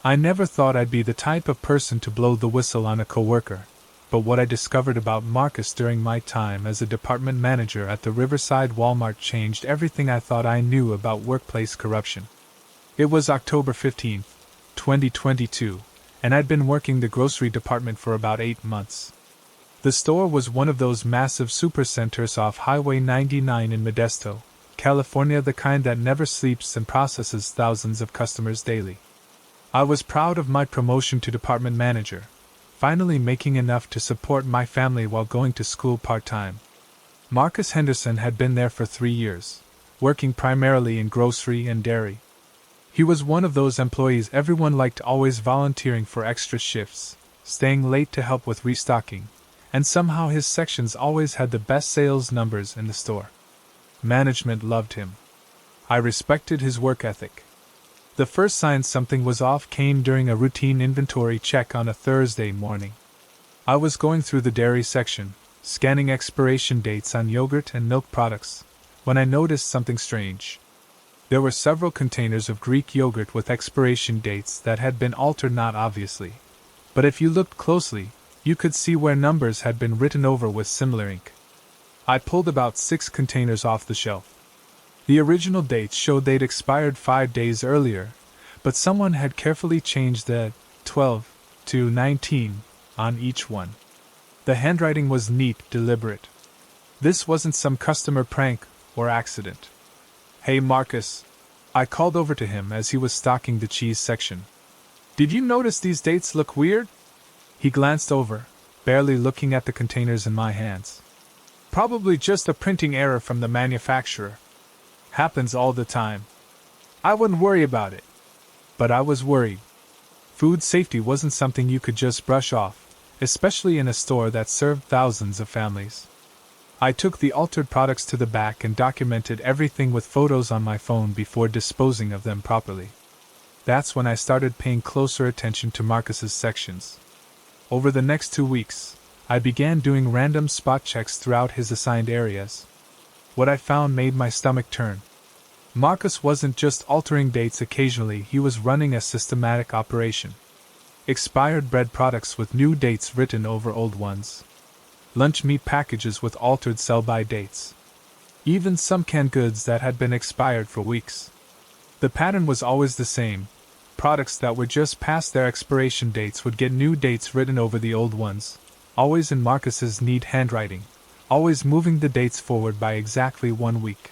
I never thought I'd be the type of person to blow the whistle on a coworker, but what I discovered about Marcus during my time as a department manager at the Riverside Walmart changed everything I thought I knew about workplace corruption. It was October 15, 2022, and I'd been working the grocery department for about 8 months. The store was one of those massive supercenters off Highway 99 in Modesto, California, the kind that never sleeps and processes thousands of customers daily. I was proud of my promotion to department manager, finally making enough to support my family while going to school part-time. Marcus Henderson had been there for 3 years, working primarily in grocery and dairy. He was one of those employees everyone liked, always volunteering for extra shifts, staying late to help with restocking, and somehow his sections always had the best sales numbers in the store. Management loved him. I respected his work ethic. The first sign something was off came during a routine inventory check on a Thursday morning. I was going through the dairy section, scanning expiration dates on yogurt and milk products, when I noticed something strange. There were several containers of Greek yogurt with expiration dates that had been altered, not obviously, but if you looked closely, you could see where numbers had been written over with similar ink. I pulled about 6 containers off the shelf. The original dates showed they'd expired 5 days earlier, but someone had carefully changed the 12 to 19 on each one. The handwriting was neat, deliberate. This wasn't some customer prank or accident. "Hey Marcus," I called over to him as he was stocking the cheese section. "Did you notice these dates look weird?" He glanced over, barely looking at the containers in my hands. "Probably just a printing error from the manufacturer. Happens all the time. I wouldn't worry about it." But I was worried. Food safety wasn't something you could just brush off, especially in a store that served thousands of families. I took the altered products to the back and documented everything with photos on my phone before disposing of them properly. That's when I started paying closer attention to Marcus's sections. Over the next 2 weeks, I began doing random spot checks throughout his assigned areas. What I found made my stomach turn. Marcus wasn't just altering dates occasionally, he was running a systematic operation. Expired bread products with new dates written over old ones. Lunch meat packages with altered sell-by dates. Even some canned goods that had been expired for weeks. The pattern was always the same. Products that were just past their expiration dates would get new dates written over the old ones, always in Marcus's neat handwriting, always moving the dates forward by exactly 1 week.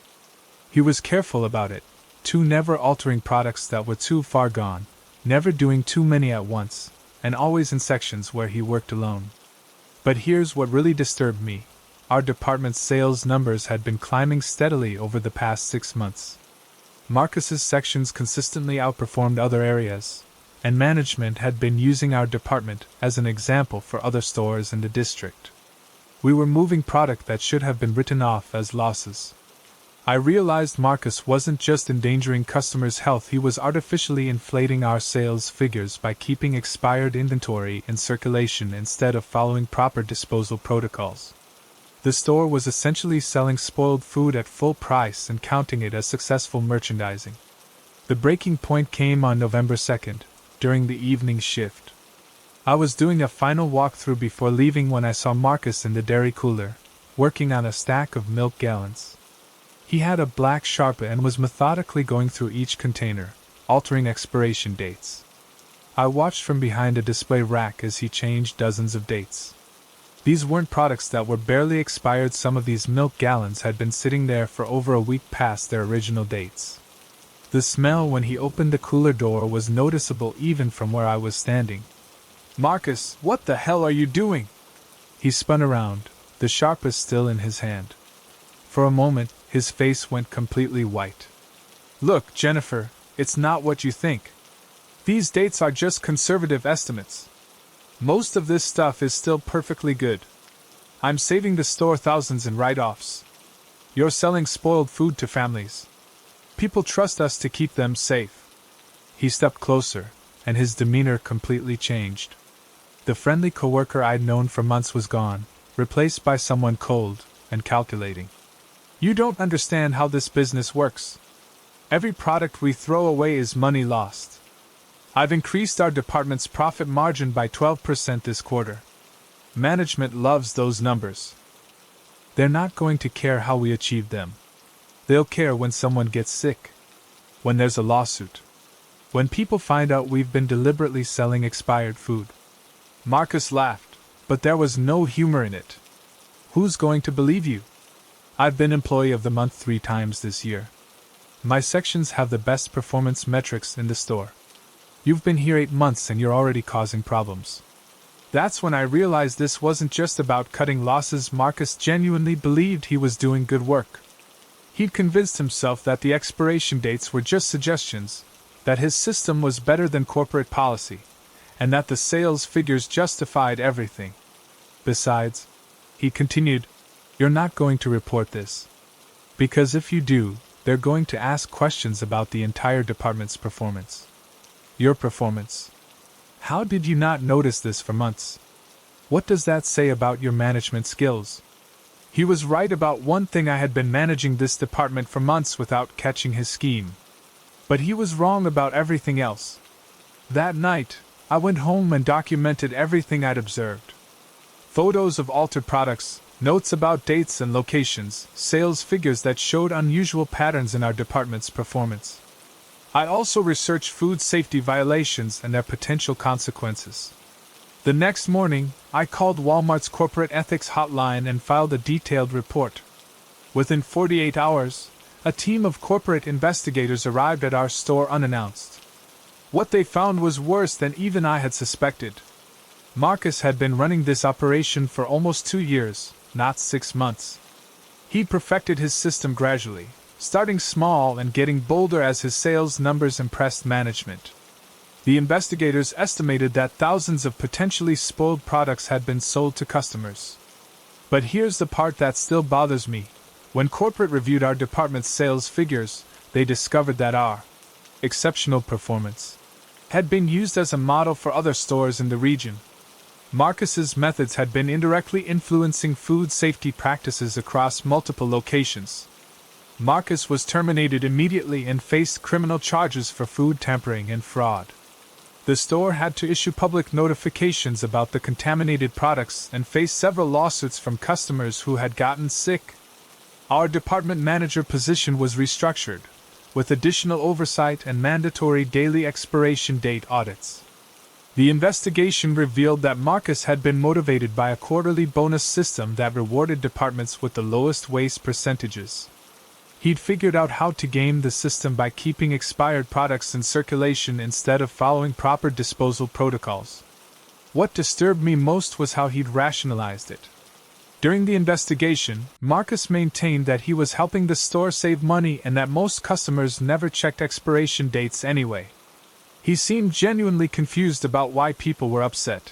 He was careful about it, too, never altering products that were too far gone, never doing too many at once, and always in sections where he worked alone. But here's what really disturbed me. Our department's sales numbers had been climbing steadily over the past 6 months. Marcus's sections consistently outperformed other areas, and management had been using our department as an example for other stores in the district. We were moving product that should have been written off as losses. I realized Marcus wasn't just endangering customers' health, he was artificially inflating our sales figures by keeping expired inventory in circulation instead of following proper disposal protocols. The store was essentially selling spoiled food at full price and counting it as successful merchandising. The breaking point came on November 2nd, during the evening shift. I was doing a final walkthrough before leaving when I saw Marcus in the dairy cooler, working on a stack of milk gallons. He had a black Sharpie and was methodically going through each container, altering expiration dates. I watched from behind a display rack as he changed dozens of dates. These weren't products that were barely expired. Some of these milk gallons had been sitting there for over a week past their original dates. The smell when he opened the cooler door was noticeable even from where I was standing. "Marcus, what the hell are you doing?" He spun around, the Sharpie still in his hand. For a moment, his face went completely white. "Look, Jennifer, it's not what you think. These dates are just conservative estimates. Most of this stuff is still perfectly good. I'm saving the store thousands in write-offs. You're selling spoiled food to families. People trust us to keep them safe." He stepped closer, and his demeanor completely changed. The friendly coworker I'd known for months was gone, replaced by someone cold and calculating. "You don't understand how this business works. Every product we throw away is money lost. I've increased our department's profit margin by 12% this quarter. Management loves those numbers. They're not going to care how we achieve them. They'll care when someone gets sick, when there's a lawsuit, when people find out we've been deliberately selling expired food. Marcus laughed, but there was no humor in it. Who's going to believe you? I've been Employee of the Month 3 times this year. My sections have the best performance metrics in the store. You've been here 8 months and you're already causing problems. That's when I realized this wasn't just about cutting losses. Marcus genuinely believed he was doing good work. He'd convinced himself that the expiration dates were just suggestions, that his system was better than corporate policy, and that the sales figures justified everything. Besides, he continued, you're not going to report this. Because if you do, they're going to ask questions about the entire department's performance. Your performance. How did you not notice this for months? What does that say about your management skills? He was right about one thing. I had been managing this department for months without catching his scheme. But he was wrong about everything else. That night, I went home and documented everything I'd observed. Photos of altered products, notes about dates and locations, sales figures that showed unusual patterns in our department's performance. I also researched food safety violations and their potential consequences. The next morning, I called Walmart's corporate ethics hotline and filed a detailed report. Within 48 hours, a team of corporate investigators arrived at our store unannounced. What they found was worse than even I had suspected. Marcus had been running this operation for almost 2 years, not 6 months. He'd perfected his system gradually, starting small and getting bolder as his sales numbers impressed management. The investigators estimated that thousands of potentially spoiled products had been sold to customers. But here's the part that still bothers me. When corporate reviewed our department's sales figures, they discovered that our exceptional performance had been used as a model for other stores in the region. Marcus's methods had been indirectly influencing food safety practices across multiple locations. Marcus was terminated immediately and faced criminal charges for food tampering and fraud. The store had to issue public notifications about the contaminated products and face several lawsuits from customers who had gotten sick. Our department manager position was restructured, with additional oversight and mandatory daily expiration date audits. The investigation revealed that Marcus had been motivated by a quarterly bonus system that rewarded departments with the lowest waste percentages. He'd figured out how to game the system by keeping expired products in circulation instead of following proper disposal protocols. What disturbed me most was how he'd rationalized it. During the investigation, Marcus maintained that he was helping the store save money and that most customers never checked expiration dates anyway. He seemed genuinely confused about why people were upset.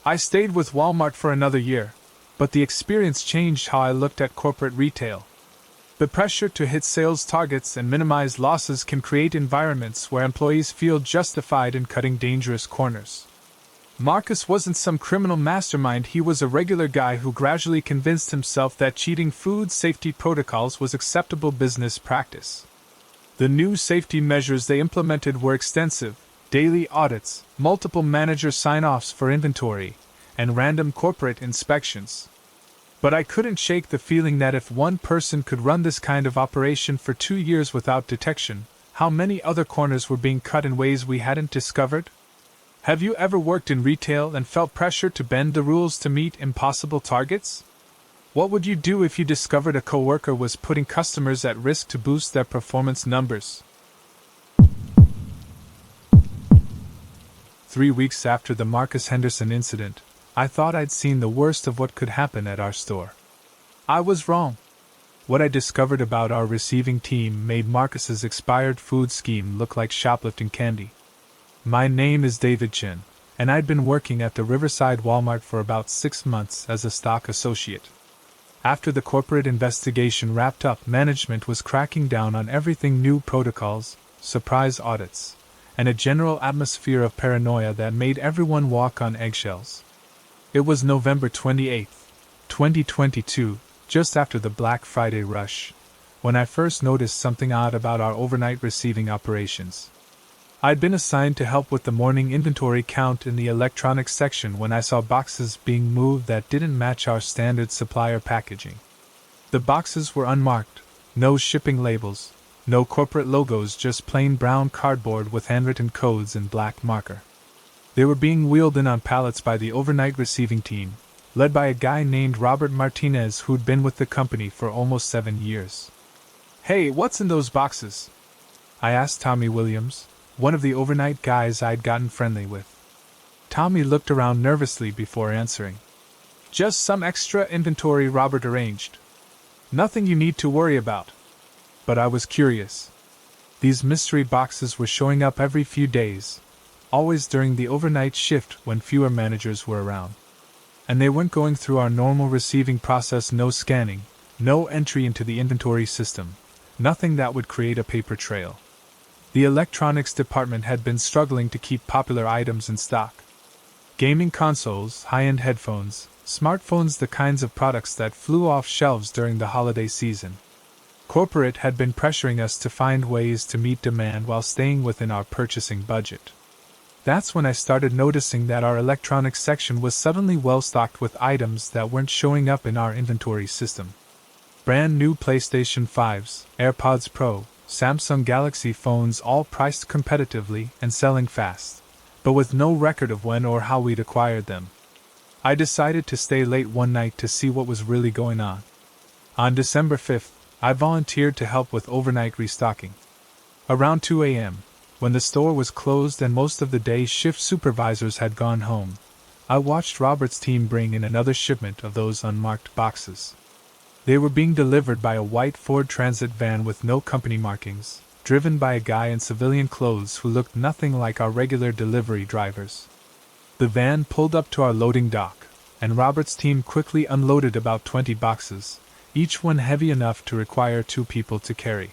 I stayed with Walmart for another year, but the experience changed how I looked at corporate retail. The pressure to hit sales targets and minimize losses can create environments where employees feel justified in cutting dangerous corners. Marcus wasn't some criminal mastermind. He was a regular guy who gradually convinced himself that cheating food safety protocols was acceptable business practice. The new safety measures they implemented were extensive: daily audits, multiple manager sign-offs for inventory, and random corporate inspections. But I couldn't shake the feeling that if one person could run this kind of operation for 2 years without detection, how many other corners were being cut in ways we hadn't discovered? Have you ever worked in retail and felt pressure to bend the rules to meet impossible targets? What would you do if you discovered a coworker was putting customers at risk to boost their performance numbers? 3 weeks after the Marcus Henderson incident, I thought I'd seen the worst of what could happen at our store. I was wrong. What I discovered about our receiving team made Marcus's expired food scheme look like shoplifting candy. My name is David Chin, and I'd been working at the Riverside Walmart for about 6 months as a stock associate. After the corporate investigation wrapped up, management was cracking down on everything: new protocols, surprise audits, and a general atmosphere of paranoia that made everyone walk on eggshells. It was November 28, 2022, just after the Black Friday rush, when I first noticed something odd about our overnight receiving operations. I'd been assigned to help with the morning inventory count in the electronics section when I saw boxes being moved that didn't match our standard supplier packaging. The boxes were unmarked, no shipping labels, no corporate logos, just plain brown cardboard with handwritten codes in black marker. They were being wheeled in on pallets by the overnight receiving team, led by a guy named Robert Martinez who'd been with the company for almost 7 years. "Hey, what's in those boxes?" I asked Tommy Williams, one of the overnight guys I'd gotten friendly with. Tommy looked around nervously before answering. "Just some extra inventory Robert arranged. Nothing you need to worry about." But I was curious. These mystery boxes were showing up every few days, always during the overnight shift when fewer managers were around. And they weren't going through our normal receiving process, no scanning, no entry into the inventory system, nothing that would create a paper trail. The electronics department had been struggling to keep popular items in stock. Gaming consoles, high-end headphones, smartphones, the kinds of products that flew off shelves during the holiday season. Corporate had been pressuring us to find ways to meet demand while staying within our purchasing budget. That's when I started noticing that our electronics section was suddenly well-stocked with items that weren't showing up in our inventory system. Brand new PlayStation 5s, AirPods Pro, Samsung Galaxy phones, all priced competitively and selling fast, but with no record of when or how we'd acquired them. I decided to stay late one night to see what was really going on. On December 5th, I volunteered to help with overnight restocking. Around 2 a.m., when the store was closed and most of the day's shift supervisors had gone home, I watched Robert's team bring in another shipment of those unmarked boxes. They were being delivered by a white Ford Transit van with no company markings, driven by a guy in civilian clothes who looked nothing like our regular delivery drivers. The van pulled up to our loading dock, and Robert's team quickly unloaded about 20 boxes, each one heavy enough to require 2 people to carry.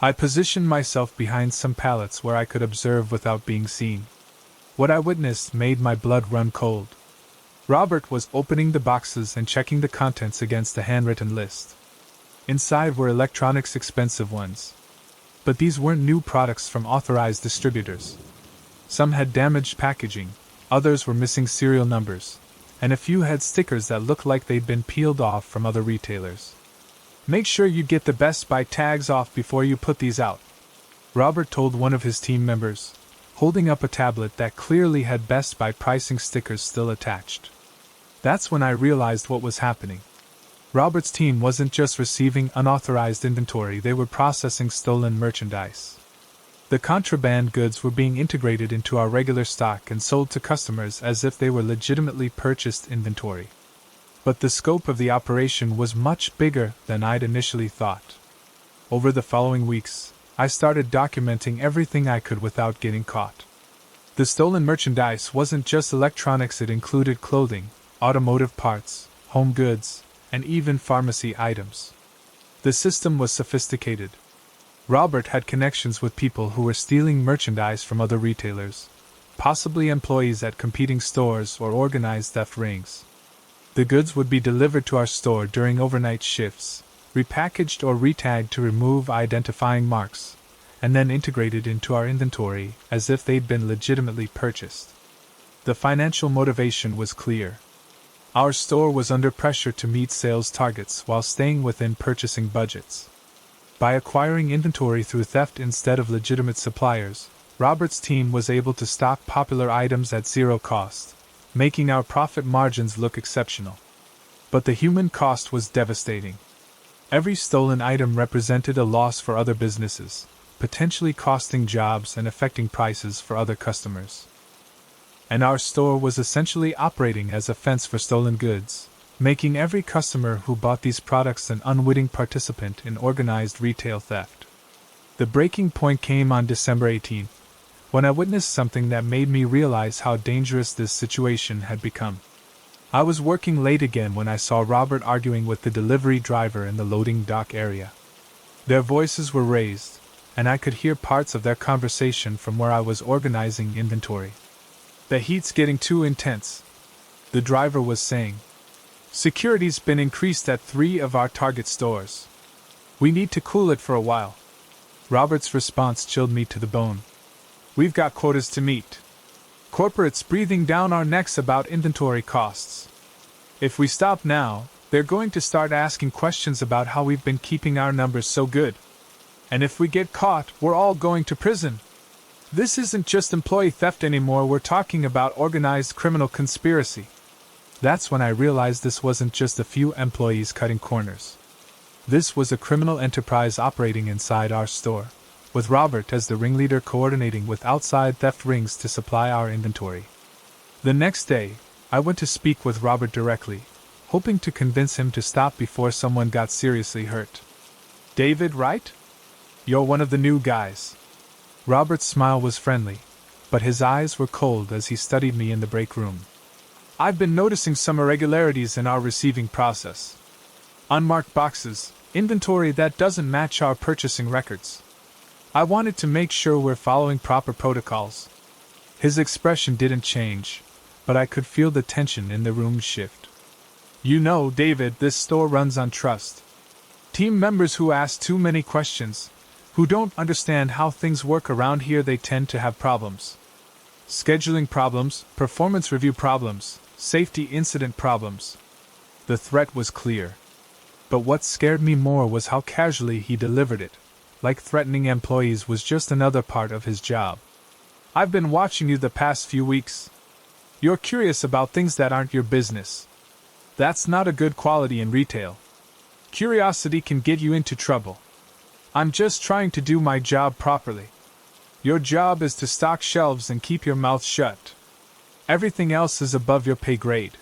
I positioned myself behind some pallets where I could observe without being seen. What I witnessed made my blood run cold. Robert was opening the boxes and checking the contents against a handwritten list. Inside were electronics, expensive ones. But these weren't new products from authorized distributors. Some had damaged packaging, others were missing serial numbers, and a few had stickers that looked like they'd been peeled off from other retailers. "Make sure you get the Best Buy tags off before you put these out," Robert told one of his team members, holding up a tablet that clearly had Best Buy pricing stickers still attached. That's when I realized what was happening. Robert's team wasn't just receiving unauthorized inventory, they were processing stolen merchandise. The contraband goods were being integrated into our regular stock and sold to customers as if they were legitimately purchased inventory. But the scope of the operation was much bigger than I'd initially thought. Over the following weeks, I started documenting everything I could without getting caught. The stolen merchandise wasn't just electronics, it included clothing, automotive parts, home goods, and even pharmacy items. The system was sophisticated. Robert had connections with people who were stealing merchandise from other retailers, possibly employees at competing stores or organized theft rings. The goods would be delivered to our store during overnight shifts, repackaged or retagged to remove identifying marks, and then integrated into our inventory as if they'd been legitimately purchased. The financial motivation was clear. Our store was under pressure to meet sales targets while staying within purchasing budgets. By acquiring inventory through theft instead of legitimate suppliers, Robert's team was able to stock popular items at zero cost, making our profit margins look exceptional. But the human cost was devastating. Every stolen item represented a loss for other businesses, potentially costing jobs and affecting prices for other customers. And our store was essentially operating as a fence for stolen goods, making every customer who bought these products an unwitting participant in organized retail theft. The breaking point came on December 18th, when I witnessed something that made me realize how dangerous this situation had become. I was working late again when I saw Robert arguing with the delivery driver in the loading dock area. Their voices were raised, and I could hear parts of their conversation from where I was organizing inventory. "The heat's getting too intense," the driver was saying. "Security's been increased at 3 of our target stores. We need to cool it for a while." Robert's response chilled me to the bone. We've got quotas to meet. Corporate's breathing down our necks about inventory costs. If we stop now, they're going to start asking questions about how we've been keeping our numbers so good. And if we get caught, we're all going to prison. This isn't just employee theft anymore, we're talking about organized criminal conspiracy. That's when I realized this wasn't just a few employees cutting corners. This was a criminal enterprise operating inside our store, with Robert as the ringleader coordinating with outside theft rings to supply our inventory. The next day, I went to speak with Robert directly, hoping to convince him to stop before someone got seriously hurt. David, right? You're one of the new guys. Robert's smile was friendly, but his eyes were cold as he studied me in the break room. I've been noticing some irregularities in our receiving process. Unmarked boxes, inventory that doesn't match our purchasing records. I wanted to make sure we're following proper protocols. His expression didn't change, but I could feel the tension in the room shift. You know, David, this store runs on trust. Team members who ask too many questions, who don't understand how things work around here, they tend to have problems. Scheduling problems, performance review problems, safety incident problems. The threat was clear. But what scared me more was how casually he delivered it, like threatening employees was just another part of his job. I've been watching you the past few weeks. You're curious about things that aren't your business. That's not a good quality in retail. Curiosity can get you into trouble. I'm just trying to do my job properly. Your job is to stock shelves and keep your mouth shut. Everything else is above your pay grade.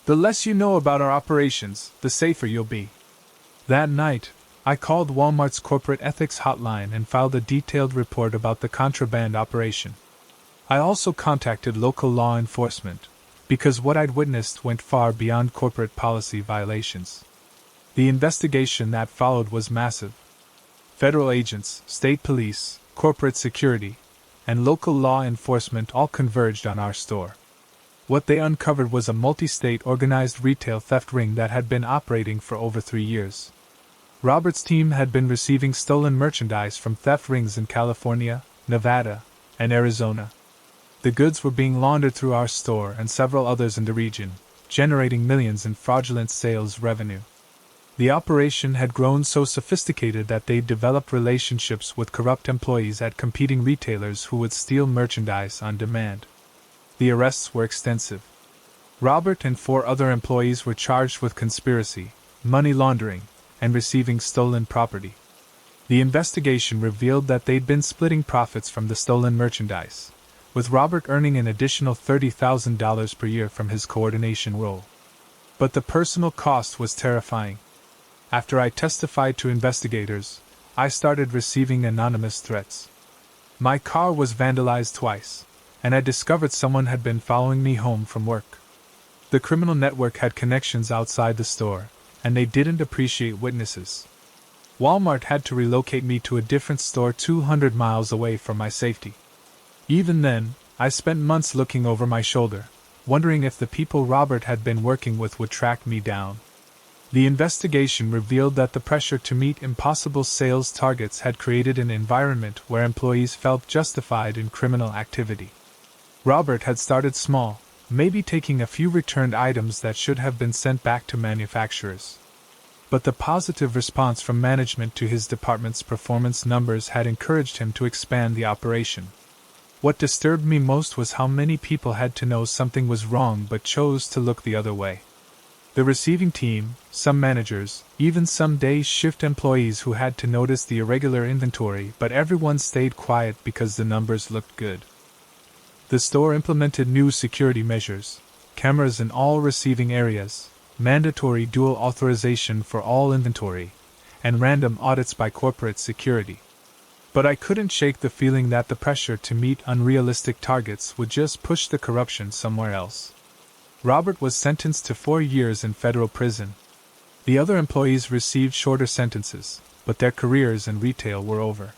The less you know about our operations, the safer you'll be. That night, I called Walmart's corporate ethics hotline and filed a detailed report about the contraband operation. I also contacted local law enforcement, because what I'd witnessed went far beyond corporate policy violations. The investigation that followed was massive. Federal agents, state police, corporate security, and local law enforcement all converged on our store. What they uncovered was a multi-state organized retail theft ring that had been operating for over 3 years. Robert's team had been receiving stolen merchandise from theft rings in California, Nevada, and Arizona. The goods were being laundered through our store and several others in the region, generating millions in fraudulent sales revenue. The operation had grown so sophisticated that they'd developed relationships with corrupt employees at competing retailers who would steal merchandise on demand. The arrests were extensive. Robert and 4 other employees were charged with conspiracy, money laundering, and receiving stolen property. The investigation revealed that they'd been splitting profits from the stolen merchandise, with Robert earning an additional $30,000 per year from his coordination role. But the personal cost was terrifying. After I testified to investigators, I started receiving anonymous threats. My car was vandalized twice, and I discovered someone had been following me home from work. The criminal network had connections outside the store, and they didn't appreciate witnesses. Walmart had to relocate me to a different store 200 miles away for my safety. Even then, I spent months looking over my shoulder, wondering if the people Robert had been working with would track me down. The investigation revealed that the pressure to meet impossible sales targets had created an environment where employees felt justified in criminal activity. Robert had started small, maybe taking a few returned items that should have been sent back to manufacturers. But the positive response from management to his department's performance numbers had encouraged him to expand the operation. What disturbed me most was how many people had to know something was wrong but chose to look the other way. The receiving team, some managers, even some day shift employees who had to notice the irregular inventory, but everyone stayed quiet because the numbers looked good. The store implemented new security measures, cameras in all receiving areas, mandatory dual authorization for all inventory, and random audits by corporate security. But I couldn't shake the feeling that the pressure to meet unrealistic targets would just push the corruption somewhere else. Robert was sentenced to 4 years in federal prison. The other employees received shorter sentences, but their careers in retail were over.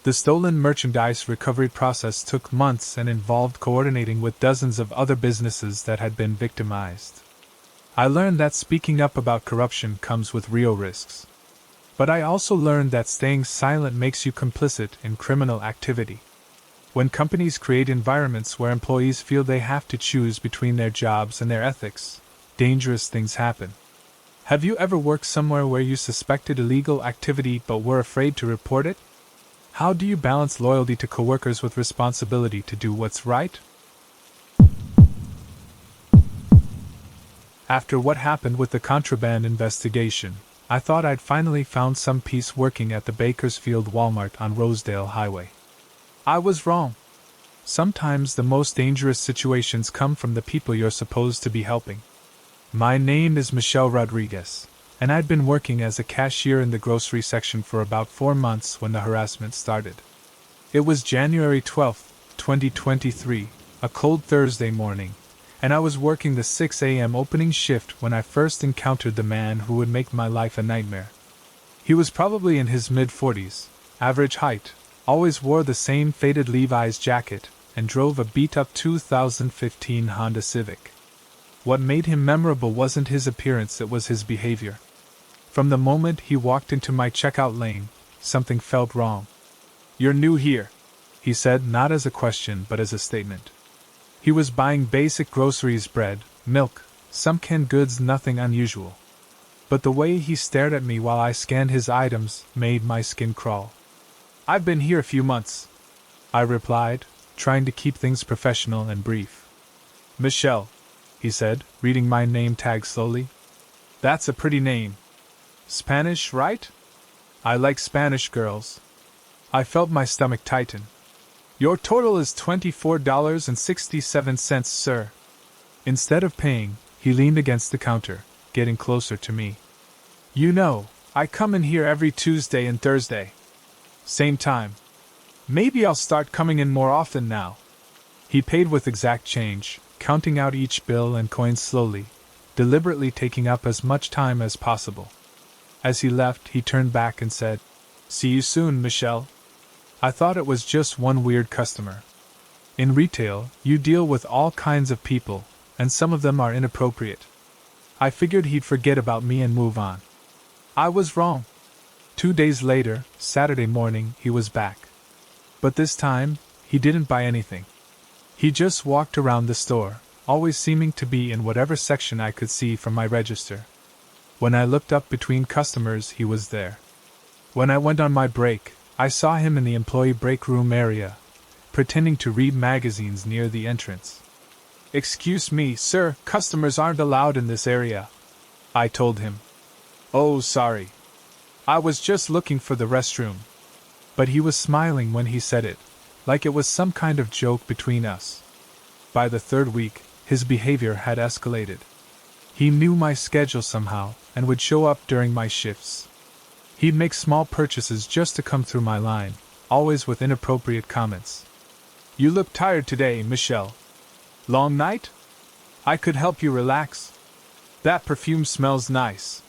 The stolen merchandise recovery process took months and involved coordinating with dozens of other businesses that had been victimized. I learned that speaking up about corruption comes with real risks. But I also learned that staying silent makes you complicit in criminal activity. When companies create environments where employees feel they have to choose between their jobs and their ethics, dangerous things happen. Have you ever worked somewhere where you suspected illegal activity but were afraid to report it? How do you balance loyalty to coworkers with responsibility to do what's right? After what happened with the contraband investigation, I thought I'd finally found some peace working at the Bakersfield Walmart on Rosedale Highway. I was wrong. Sometimes the most dangerous situations come from the people you're supposed to be helping. My name is Michelle Rodriguez, and I'd been working as a cashier in the grocery section for about 4 months when the harassment started. It was January 12, 2023, a cold Thursday morning, and I was working the 6 a.m. opening shift when I first encountered the man who would make my life a nightmare. He was probably in his mid-40s, average height, always wore the same faded Levi's jacket, and drove a beat-up 2015 Honda Civic. What made him memorable wasn't his appearance, it was his behavior. From the moment he walked into my checkout lane, something felt wrong. "You're new here," he said, not as a question but as a statement. He was buying basic groceries, bread, milk, some canned goods, nothing unusual. But the way he stared at me while I scanned his items made my skin crawl. "I've been here a few months," I replied, trying to keep things professional and brief. "Michelle," he said, reading my name tag slowly. "That's a pretty name. Spanish, right? I like Spanish girls." I felt my stomach tighten. "Your total is $24.67, sir." Instead of paying, he leaned against the counter, getting closer to me. "You know, I come in here every Tuesday and Thursday. Same time. Maybe I'll start coming in more often now." He paid with exact change, counting out each bill and coins slowly, deliberately taking up as much time as possible. As he left, he turned back and said, "See you soon, Michelle." I thought it was just one weird customer. In retail, you deal with all kinds of people, and some of them are inappropriate. I figured he'd forget about me and move on. I was wrong. 2 days later, Saturday morning, he was back. But this time, he didn't buy anything. He just walked around the store, always seeming to be in whatever section I could see from my register. When I looked up between customers, he was there. When I went on my break, I saw him in the employee break room area, pretending to read magazines near the entrance. "Excuse me, sir, customers aren't allowed in this area," I told him. "Oh, sorry. I was just looking for the restroom." But he was smiling when he said it, like it was some kind of joke between us. By the 3rd week, his behavior had escalated. He knew my schedule somehow, and would show up during my shifts. He'd make small purchases just to come through my line, always with inappropriate comments. "You look tired today, Michelle. Long night? I could help you relax. That perfume smells nice.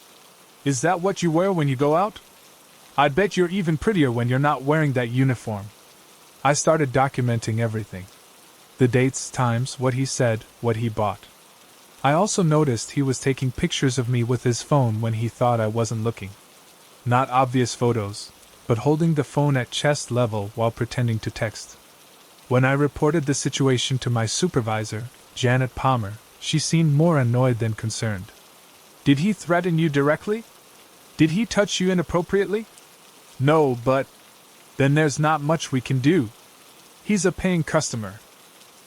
Is that what you wear when you go out? I'd bet you're even prettier when you're not wearing that uniform." I started documenting everything. The dates, times, what he said, what he bought. I also noticed he was taking pictures of me with his phone when he thought I wasn't looking. Not obvious photos, but holding the phone at chest level while pretending to text. When I reported the situation to my supervisor, Janet Palmer, she seemed more annoyed than concerned. "Did he threaten you directly? Did he touch you inappropriately?" "No, but..." "Then there's not much we can do. He's a paying customer.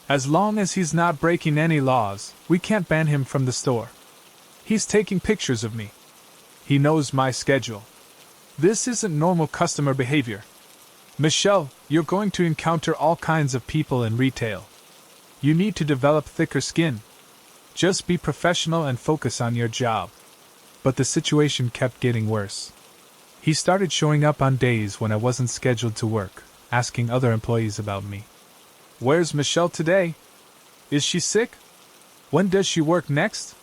As long as he's not breaking any laws, we can't ban him from the store. He's taking pictures of me. He knows my schedule. This isn't normal customer behavior. Michelle, you're going to encounter all kinds of people in retail. You need to develop thicker skin. Just be professional and focus on your job." But the situation kept getting worse. He started showing up on days when I wasn't scheduled to work, asking other employees about me. "Where's Michelle today? Is she sick? When does she work next?"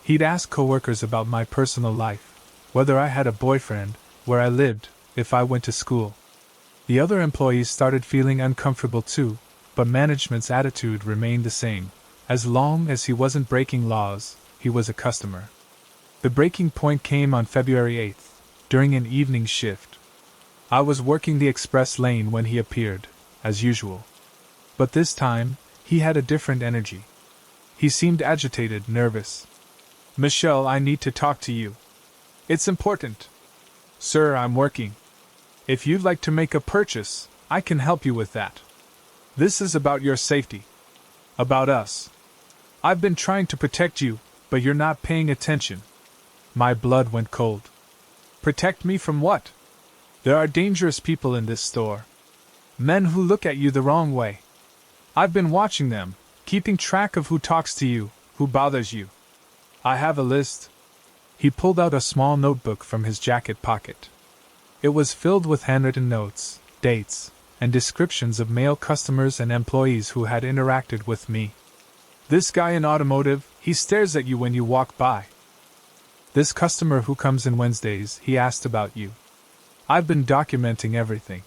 He'd ask coworkers about my personal life, whether I had a boyfriend, where I lived, if I went to school. The other employees started feeling uncomfortable too, but management's attitude remained the same. As long as he wasn't breaking laws, he was a customer. The breaking point came on February 8th, during an evening shift. I was working the express lane when he appeared, as usual. But this time, he had a different energy. He seemed agitated, nervous. "Michelle, I need to talk to you. It's important." "Sir, I'm working. If you'd like to make a purchase, I can help you with that. This is about your safety. About us. I've been trying to protect you, but you're not paying attention." My blood went cold. Protect me from what? There are dangerous people in this store. Men who look at you the wrong way. I've been watching them, keeping track of who talks to you, who bothers you. I have a list. He pulled out a small notebook from his jacket pocket. It was filled with handwritten notes, dates, and descriptions of male customers and employees who had interacted with me. This guy in automotive, he stares at you when you walk by. This customer who comes in Wednesdays, he asked about you. I've been documenting everything.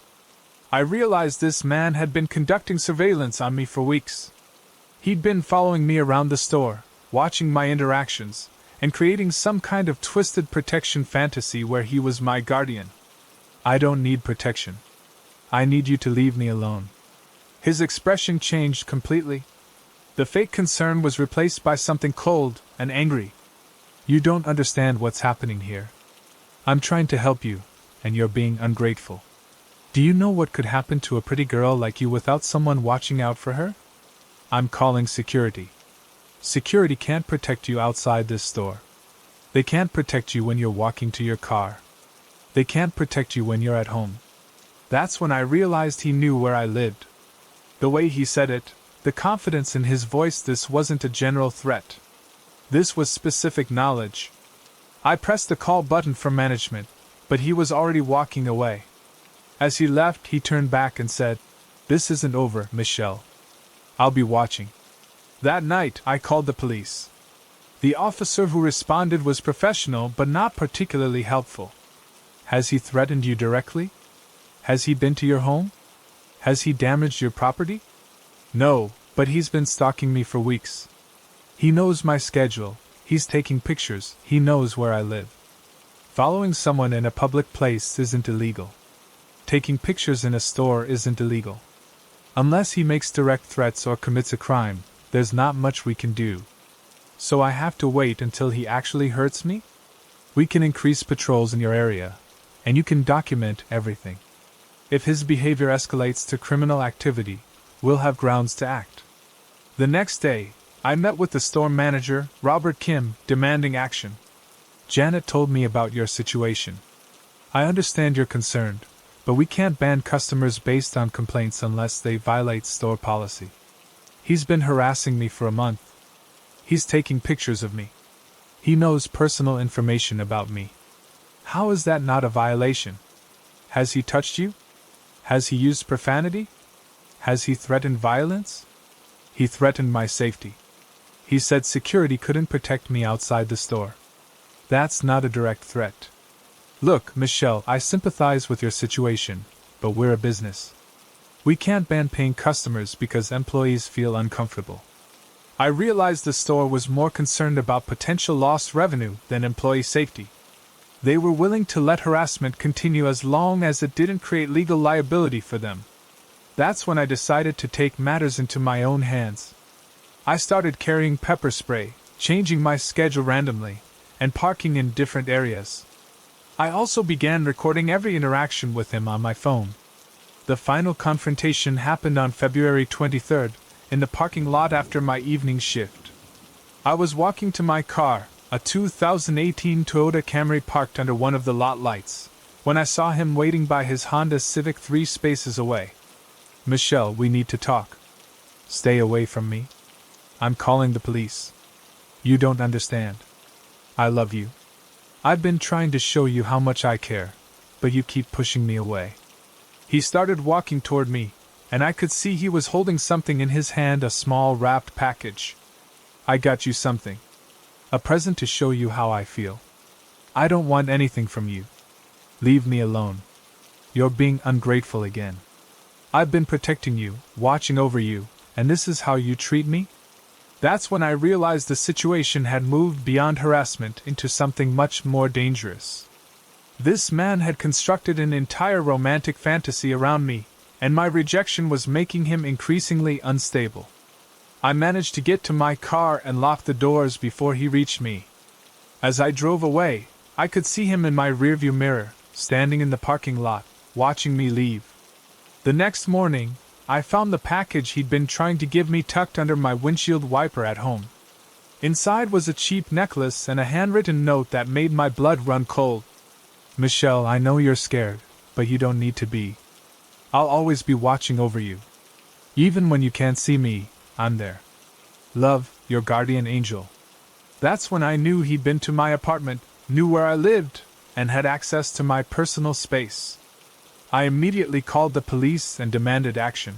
I realized this man had been conducting surveillance on me for weeks. He'd been following me around the store, watching my interactions, and creating some kind of twisted protection fantasy where he was my guardian. I don't need protection. I need you to leave me alone. His expression changed completely. The fake concern was replaced by something cold and angry. You don't understand what's happening here. I'm trying to help you, and you're being ungrateful. Do you know what could happen to a pretty girl like you without someone watching out for her? I'm calling security. Security can't protect you outside this store. They can't protect you when you're walking to your car. They can't protect you when you're at home. That's when I realized he knew where I lived. The way he said it, the confidence in his voice, this wasn't a general threat. This was specific knowledge. I pressed the call button for management, but he was already walking away. As he left, he turned back and said, "This isn't over, Michelle. I'll be watching." That night, I called the police. The officer who responded was professional but not particularly helpful. Has he threatened you directly? Has he been to your home? Has he damaged your property? No, but he's been stalking me for weeks. He knows my schedule, he's taking pictures, he knows where I live. Following someone in a public place isn't illegal. Taking pictures in a store isn't illegal. Unless he makes direct threats or commits a crime, there's not much we can do. So I have to wait until he actually hurts me? We can increase patrols in your area, and you can document everything. If his behavior escalates to criminal activity, we'll have grounds to act. The next day, I met with the store manager, Robert Kim, demanding action. Janet told me about your situation. I understand you're concerned, but we can't ban customers based on complaints unless they violate store policy. He's been harassing me for a month. He's taking pictures of me. He knows personal information about me. How is that not a violation? Has he touched you? Has he used profanity? Has he threatened violence? He threatened my safety. He said security couldn't protect me outside the store. That's not a direct threat. Look, Michelle, I sympathize with your situation, but we're a business. We can't ban paying customers because employees feel uncomfortable. I realized the store was more concerned about potential lost revenue than employee safety. They were willing to let harassment continue as long as it didn't create legal liability for them. That's when I decided to take matters into my own hands. I started carrying pepper spray, changing my schedule randomly, and parking in different areas. I also began recording every interaction with him on my phone. The final confrontation happened on February 23rd, in the parking lot after my evening shift. I was walking to my car, a 2018 Toyota Camry parked under one of the lot lights, when I saw him waiting by his Honda Civic 3 spaces away. Michelle, we need to talk. Stay away from me. I'm calling the police. You don't understand. I love you. I've been trying to show you how much I care, but you keep pushing me away. He started walking toward me, and I could see he was holding something in his hand, a small wrapped package. I got you something. A present to show you how I feel. I don't want anything from you. Leave me alone. You're being ungrateful again. I've been protecting you, watching over you, and this is how you treat me? That's when I realized the situation had moved beyond harassment into something much more dangerous. This man had constructed an entire romantic fantasy around me, and my rejection was making him increasingly unstable. I managed to get to my car and lock the doors before he reached me. As I drove away, I could see him in my rearview mirror, standing in the parking lot, watching me leave. The next morning, I found the package he'd been trying to give me tucked under my windshield wiper at home. Inside was a cheap necklace and a handwritten note that made my blood run cold. "Michelle, I know you're scared, but you don't need to be. I'll always be watching over you. Even when you can't see me, I'm there. Love, your guardian angel." That's when I knew he'd been to my apartment, knew where I lived, and had access to my personal space. I immediately called the police and demanded action.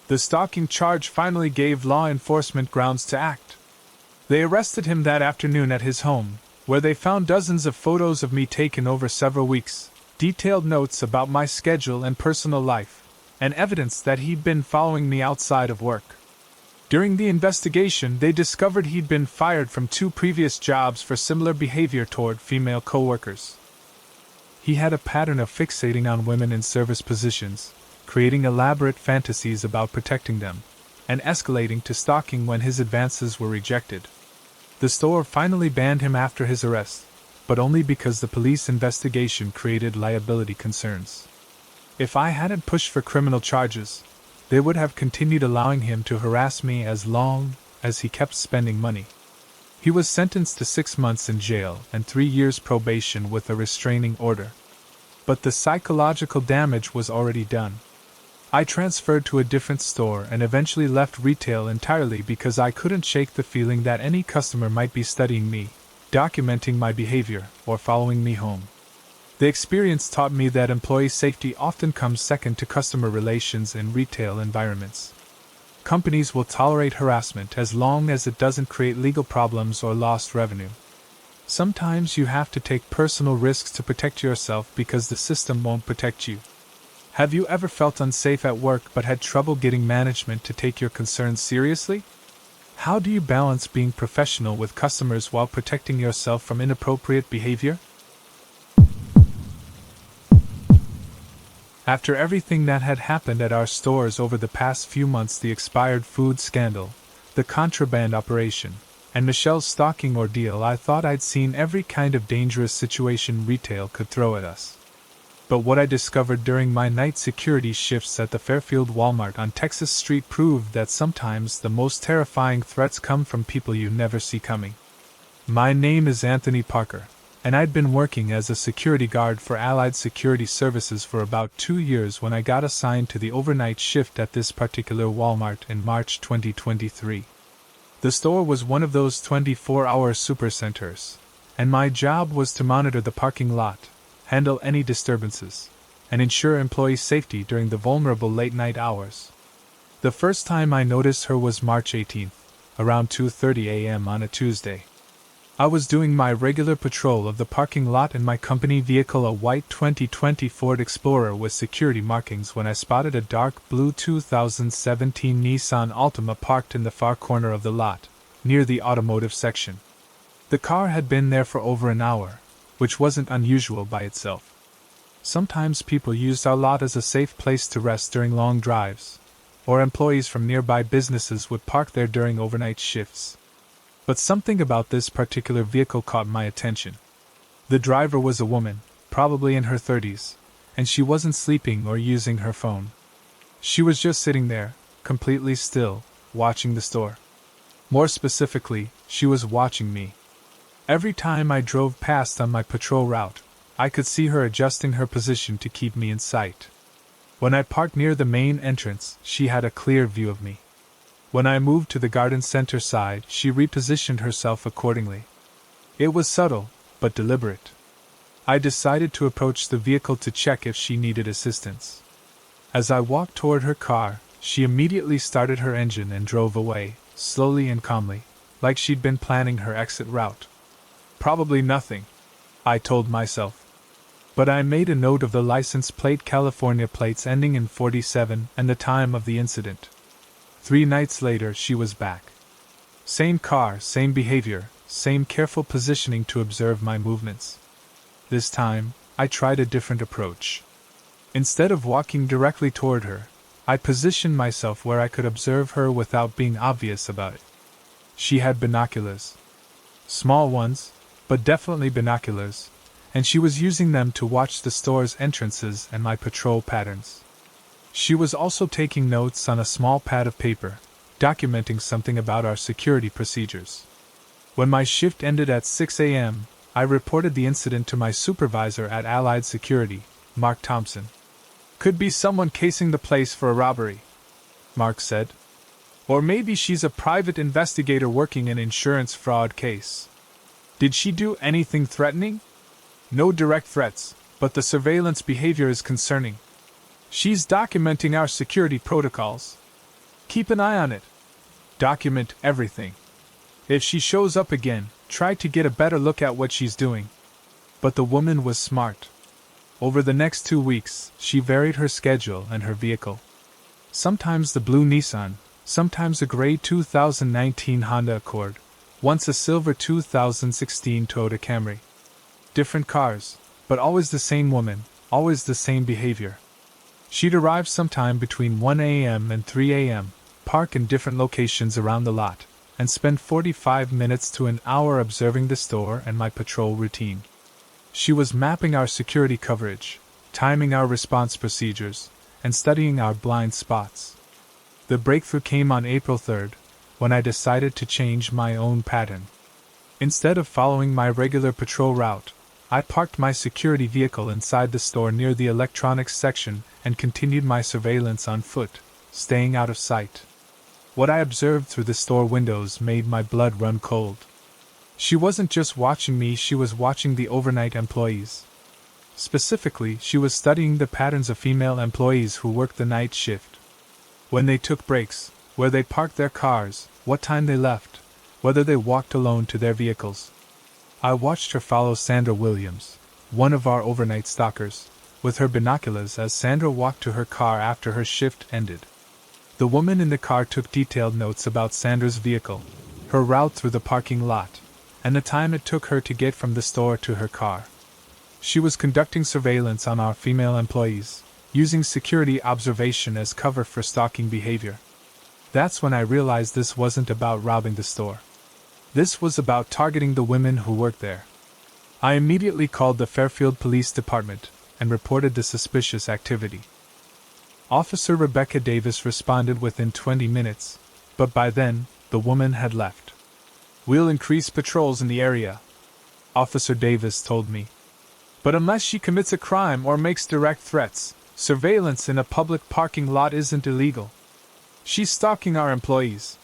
The stalking charge finally gave law enforcement grounds to act. They arrested him that afternoon at his home, where they found dozens of photos of me taken over several weeks, detailed notes about my schedule and personal life, and evidence that he'd been following me outside of work. During the investigation, they discovered he'd been fired from 2 previous jobs for similar behavior toward female coworkers. He had a pattern of fixating on women in service positions, creating elaborate fantasies about protecting them, and escalating to stalking when his advances were rejected. The store finally banned him after his arrest, but only because the police investigation created liability concerns. If I hadn't pushed for criminal charges, they would have continued allowing him to harass me as long as he kept spending money. He was sentenced to 6 months in jail and 3 years probation with a restraining order. But the psychological damage was already done. I transferred to a different store and eventually left retail entirely because I couldn't shake the feeling that any customer might be studying me, documenting my behavior, or following me home. The experience taught me that employee safety often comes second to customer relations in retail environments. Companies will tolerate harassment as long as it doesn't create legal problems or lost revenue. Sometimes you have to take personal risks to protect yourself because the system won't protect you. Have you ever felt unsafe at work but had trouble getting management to take your concerns seriously? How do you balance being professional with customers while protecting yourself from inappropriate behavior? After everything that had happened at our stores over the past few months, the expired food scandal, the contraband operation, and Michelle's stalking ordeal, I thought I'd seen every kind of dangerous situation retail could throw at us. But what I discovered during my night security shifts at the Fairfield Walmart on Texas Street proved that sometimes the most terrifying threats come from people you never see coming. My name is Anthony Parker, and I'd been working as a security guard for Allied Security Services for about 2 years when I got assigned to the overnight shift at this particular Walmart in March 2023. The store was one of those 24-hour supercenters, and my job was to monitor the parking lot, handle any disturbances, and ensure employee safety during the vulnerable late-night hours. The first time I noticed her was March 18th, around 2:30 a.m. on a Tuesday. I was doing my regular patrol of the parking lot in my company vehicle, a white 2020 Ford Explorer with security markings, when I spotted a dark blue 2017 Nissan Altima parked in the far corner of the lot, near the automotive section. The car had been there for over an hour, which wasn't unusual by itself. Sometimes people used our lot as a safe place to rest during long drives, or employees from nearby businesses would park there during overnight shifts. But something about this particular vehicle caught my attention. The driver was a woman, probably in her 30s, and she wasn't sleeping or using her phone. She was just sitting there, completely still, watching the store. More specifically, she was watching me. Every time I drove past on my patrol route, I could see her adjusting her position to keep me in sight. When I parked near the main entrance, she had a clear view of me. When I moved to the garden center side, she repositioned herself accordingly. It was subtle, but deliberate. I decided to approach the vehicle to check if she needed assistance. As I walked toward her car, she immediately started her engine and drove away, slowly and calmly, like she'd been planning her exit route. Probably nothing, I told myself. But I made a note of the license plate, California plates ending in 47, and the time of the incident. 3 nights later, she was back. Same car, same behavior, same careful positioning to observe my movements. This time, I tried a different approach. Instead of walking directly toward her, I positioned myself where I could observe her without being obvious about it. She had binoculars. Small ones, but definitely binoculars, and she was using them to watch the store's entrances and my patrol patterns. She was also taking notes on a small pad of paper, documenting something about our security procedures. When my shift ended at 6 a.m., I reported the incident to my supervisor at Allied Security, Mark Thompson. "Could be someone casing the place for a robbery," Mark said. "Or maybe she's a private investigator working an insurance fraud case." "Did she do anything threatening?" "No direct threats, but the surveillance behavior is concerning. She's documenting our security protocols. Keep an eye on it. Document everything. If she shows up again, try to get a better look at what she's doing." But the woman was smart. Over the next 2 weeks, she varied her schedule and her vehicle. Sometimes the blue Nissan, sometimes a gray 2019 Honda Accord, once a silver 2016 Toyota Camry. Different cars, but always the same woman, always the same behavior. She'd arrive sometime between 1 a.m. and 3 a.m., park in different locations around the lot, and spend 45 minutes to an hour observing the store and my patrol routine. She was mapping our security coverage, timing our response procedures, and studying our blind spots. The breakthrough came on April 3rd, when I decided to change my own pattern. Instead of following my regular patrol route, I parked my security vehicle inside the store near the electronics section and continued my surveillance on foot, staying out of sight. What I observed through the store windows made my blood run cold. She wasn't just watching me, she was watching the overnight employees. Specifically, she was studying the patterns of female employees who worked the night shift. When they took breaks, where they parked their cars, what time they left, whether they walked alone to their vehicles. I watched her follow Sandra Williams, one of our overnight stalkers, with her binoculars as Sandra walked to her car after her shift ended. The woman in the car took detailed notes about Sandra's vehicle, her route through the parking lot, and the time it took her to get from the store to her car. She was conducting surveillance on our female employees, using security observation as cover for stalking behavior. That's when I realized this wasn't about robbing the store. This was about targeting the women who worked there. I immediately called the Fairfield Police Department and reported the suspicious activity. Officer Rebecca Davis responded within 20 minutes, but by then, the woman had left. "We'll increase patrols in the area," Officer Davis told me. "But unless she commits a crime or makes direct threats, surveillance in a public parking lot isn't illegal. She's stalking our employees,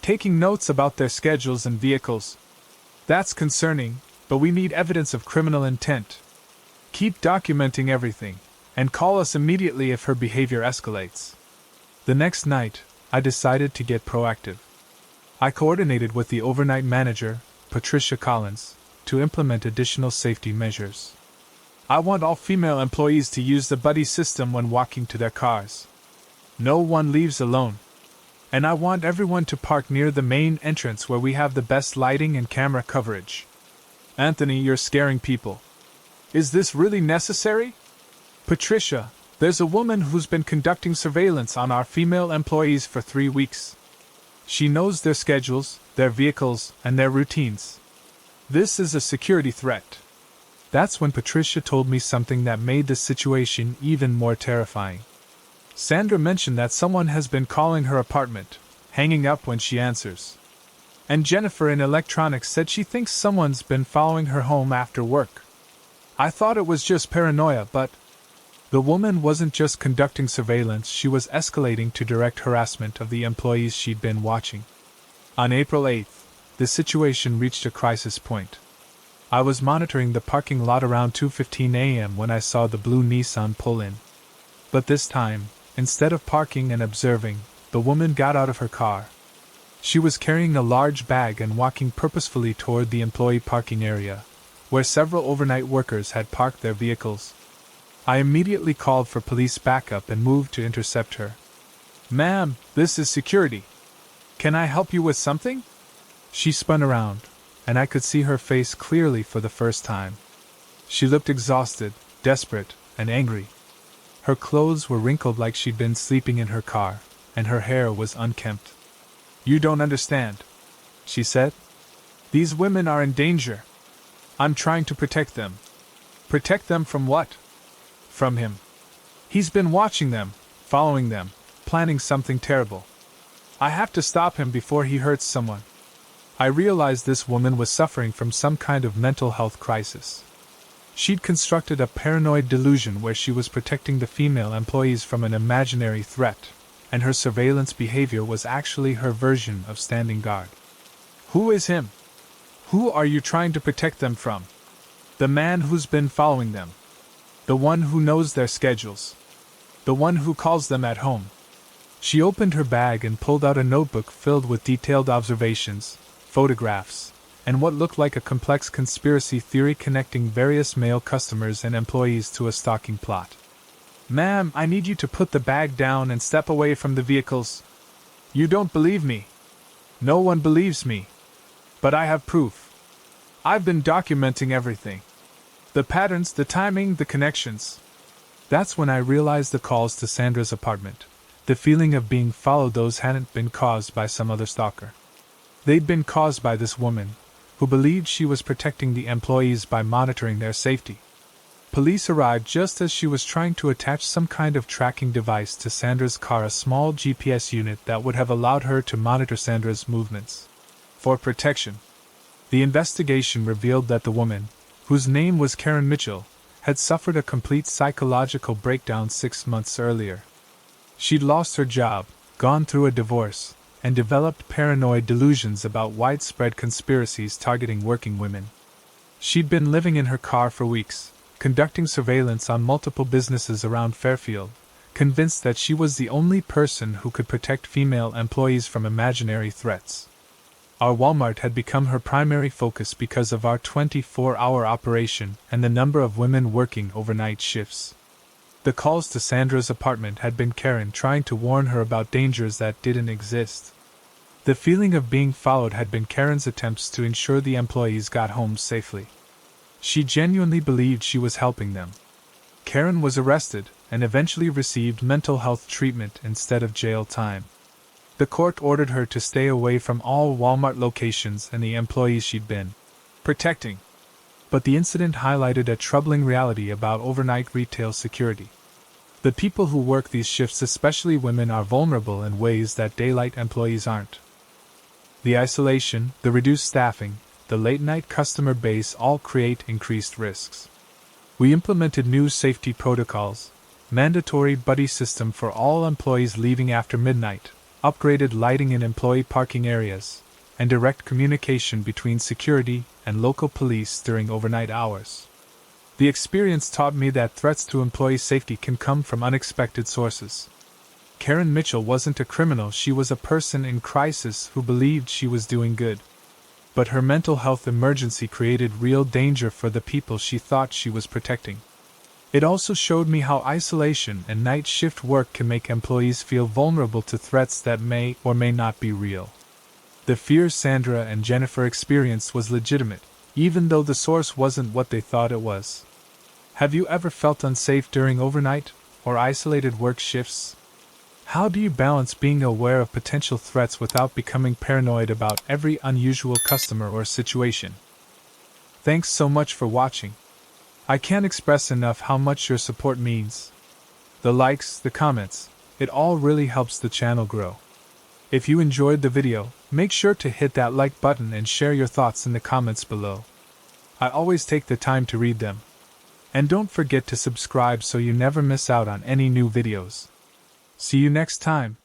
taking notes about their schedules and vehicles. That's concerning, but we need evidence of criminal intent. Keep documenting everything, and call us immediately if her behavior escalates." The next night, I decided to get proactive. I coordinated with the overnight manager, Patricia Collins, to implement additional safety measures. "I want all female employees to use the buddy system when walking to their cars. No one leaves alone. And I want everyone to park near the main entrance where we have the best lighting and camera coverage." "Anthony, you're scaring people. Is this really necessary?" "Patricia, there's a woman who's been conducting surveillance on our female employees for 3 weeks. She knows their schedules, their vehicles, and their routines. This is a security threat." That's when Patricia told me something that made the situation even more terrifying. Sandra mentioned that someone has been calling her apartment, hanging up when she answers. And Jennifer in electronics said she thinks someone's been following her home after work. I thought it was just paranoia, but the woman wasn't just conducting surveillance, she was escalating to direct harassment of the employees she'd been watching. On April 8th, the situation reached a crisis point. I was monitoring the parking lot around 2:15 a.m. when I saw the blue Nissan pull in. But this time, instead of parking and observing, the woman got out of her car. She was carrying a large bag and walking purposefully toward the employee parking area, where several overnight workers had parked their vehicles. I immediately called for police backup and moved to intercept her. "Ma'am, this is security. Can I help you with something?" She spun around, and I could see her face clearly for the first time. She looked exhausted, desperate, and angry. Her clothes were wrinkled like she'd been sleeping in her car, and her hair was unkempt. "You don't understand," she said. "These women are in danger. I'm trying to protect them." "Protect them from what?" "From him. He's been watching them, following them, planning something terrible. I have to stop him before he hurts someone." I realized this woman was suffering from some kind of mental health crisis. She'd constructed a paranoid delusion where she was protecting the female employees from an imaginary threat, and her surveillance behavior was actually her version of standing guard. "Who is him? Who are you trying to protect them from?" "The man who's been following them. The one who knows their schedules. The one who calls them at home." She opened her bag and pulled out a notebook filled with detailed observations, photographs, and what looked like a complex conspiracy theory connecting various male customers and employees to a stalking plot. "Ma'am, I need you to put the bag down and step away from the vehicles." "You don't believe me." "No one believes me. But I have proof. I've been documenting everything. The patterns, the timing, the connections." That's when I realized the calls to Sandra's apartment, the feeling of being followed, those hadn't been caused by some other stalker. They'd been caused by this woman, who believed she was protecting the employees by monitoring their safety. Police arrived just as she was trying to attach some kind of tracking device to Sandra's car, a small GPS unit that would have allowed her to monitor Sandra's movements. For protection. The investigation revealed that the woman, whose name was Karen Mitchell, had suffered a complete psychological breakdown 6 months earlier. She'd lost her job, gone through a divorce, and developed paranoid delusions about widespread conspiracies targeting working women. She'd been living in her car for weeks, conducting surveillance on multiple businesses around Fairfield, convinced that she was the only person who could protect female employees from imaginary threats. Our Walmart had become her primary focus because of our 24-hour operation and the number of women working overnight shifts. The calls to Sandra's apartment had been Karen trying to warn her about dangers that didn't exist. The feeling of being followed had been Karen's attempts to ensure the employees got home safely. She genuinely believed she was helping them. Karen was arrested and eventually received mental health treatment instead of jail time. The court ordered her to stay away from all Walmart locations and the employees she'd been protecting. But the incident highlighted a troubling reality about overnight retail security. The people who work these shifts, especially women, are vulnerable in ways that daylight employees aren't. The isolation, the reduced staffing, the late-night customer base all create increased risks. We implemented new safety protocols, mandatory buddy system for all employees leaving after midnight, upgraded lighting in employee parking areas, and direct communication between security and local police during overnight hours. The experience taught me that threats to employee safety can come from unexpected sources. Karen Mitchell wasn't a criminal, she was a person in crisis who believed she was doing good. But her mental health emergency created real danger for the people she thought she was protecting. It also showed me how isolation and night shift work can make employees feel vulnerable to threats that may or may not be real. The fear Sandra and Jennifer experienced was legitimate, even though the source wasn't what they thought it was. Have you ever felt unsafe during overnight or isolated work shifts? How do you balance being aware of potential threats without becoming paranoid about every unusual customer or situation? Thanks so much for watching. I can't express enough how much your support means. The likes, the comments, it all really helps the channel grow. If you enjoyed the video, make sure to hit that like button and share your thoughts in the comments below. I always take the time to read them. And don't forget to subscribe so you never miss out on any new videos. See you next time.